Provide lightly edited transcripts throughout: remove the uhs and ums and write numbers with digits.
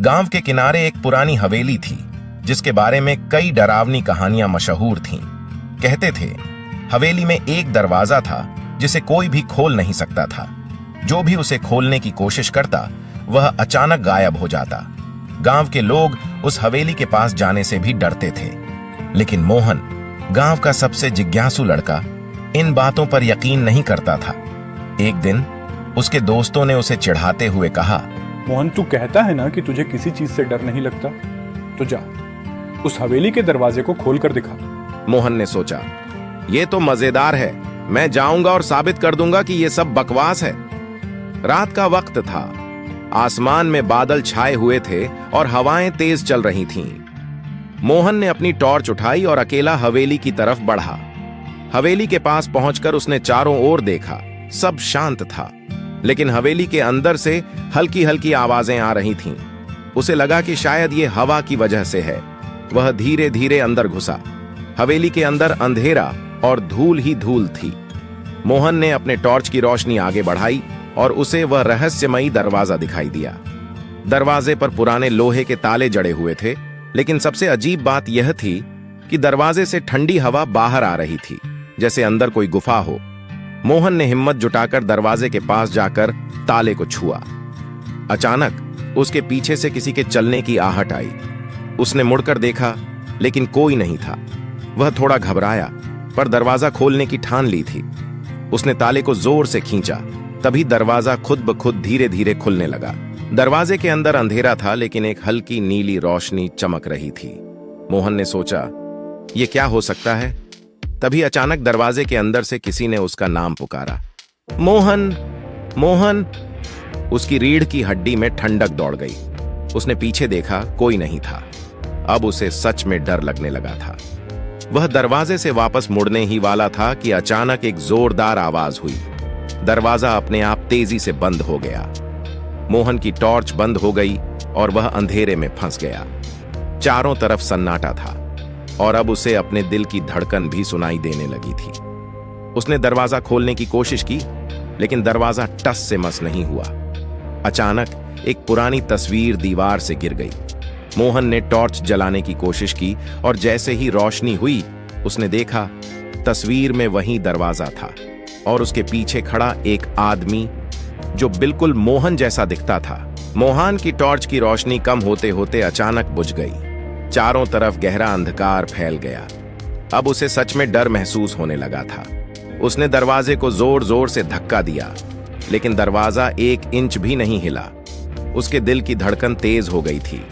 गांव के किनारे एक पुरानी हवेली थी जिसके बारे में कई डरावनी कहानियां मशहूर थीं। कहते थे हवेली में एक दरवाजा था जिसे कोई भी खोल नहीं सकता था। जो भी उसे खोलने की कोशिश करता वह अचानक गायब हो जाता। गांव के लोग उस हवेली के पास जाने से भी डरते थे, लेकिन मोहन, गांव का सबसे जिज्ञासु लड़का, इन बातों पर यकीन नहीं करता था। एक दिन उसके दोस्तों ने उसे चिढ़ाते हुए कहा, मोहन, तू कहता है ना कि तुझे किसी चीज से डर नहीं लगता, तो जा उस हवेली के दरवाजे को खोल कर दिखा। मोहन ने सोचा, ये तो मजेदार है, मैं जाऊंगा और साबित कर दूंगा कि ये सब बकवास है। रात का वक्त था, आसमान में बादल छाए हुए थे और हवाएं तेज चल रही थीं। मोहन ने अपनी टॉर्च उठाई और अकेला हवेली की तरफ बढ़ा। हवेली के पास पहुंचकर उसने चारों ओर देखा, सब शांत था, लेकिन हवेली के अंदर से हल्की हल्की आवाजें आ रही थीं। उसे लगा कि शायद ये हवा की वजह से है। वह धीरे धीरे अंदर घुसा। हवेली के अंदर अंधेरा और धूल ही धूल थी। मोहन ने अपने टॉर्च की रोशनी आगे बढ़ाई और उसे वह रहस्यमयी दरवाजा दिखाई दिया। दरवाजे पर पुराने लोहे के ताले जड़े हुए थे, लेकिन सबसे अजीब बात यह थी कि दरवाजे से ठंडी हवा बाहर आ रही थी, जैसे अंदर कोई गुफा हो। मोहन ने हिम्मत जुटाकर दरवाजे के पास जाकर ताले को छुआ। अचानक उसके पीछे से किसी के चलने की आहट आई। उसने मुड़कर देखा, लेकिन कोई नहीं था। वह थोड़ा घबराया, पर दरवाजा खोलने की ठान ली थी। उसने ताले को जोर से खींचा, तभी दरवाजा खुद ब खुद धीरे धीरे खुलने लगा। दरवाजे के अंदर अंधेरा था, लेकिन एक हल्की नीली रोशनी चमक रही थी। मोहन ने सोचा, यह क्या हो सकता है? तभी अचानक दरवाजे के अंदर से किसी ने उसका नाम पुकारा, मोहन, मोहन। उसकी रीढ़ की हड्डी में ठंडक दौड़ गई। उसने पीछे देखा, कोई नहीं था। अब उसे सच में डर लगने लगा था। वह दरवाजे से वापस मुड़ने ही वाला था कि अचानक एक जोरदार आवाज हुई। दरवाजा अपने आप तेजी से बंद हो गया। मोहन की टॉर्च बंद हो गई और वह अंधेरे में फंस गया। चारों तरफ सन्नाटा था और अब उसे अपने दिल की धड़कन भी सुनाई देने लगी थी। उसने दरवाजा खोलने की कोशिश की, लेकिन दरवाजा टस से मस नहीं हुआ। अचानक एक पुरानी तस्वीर दीवार से गिर गई। मोहन ने टॉर्च जलाने की कोशिश की और जैसे ही रोशनी हुई, उसने देखा तस्वीर में वही दरवाजा था और उसके पीछे खड़ा एक आदमी जो बिल्कुल मोहन जैसा दिखता था। मोहन की टॉर्च की रोशनी कम होते होते अचानक बुझ गई। चारों तरफ गहरा अंधकार फैल गया। अब उसे सच में डर महसूस होने लगा था। उसने दरवाजे को जोर जोर से धक्का दिया, लेकिन दरवाजा 1 इंच भी नहीं हिला। उसके दिल की धड़कन तेज हो गई थी।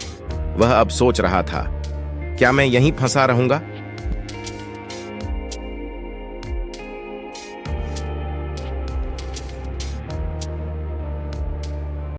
वह अब सोच रहा था, क्या मैं यहीं फंसा रहूंगा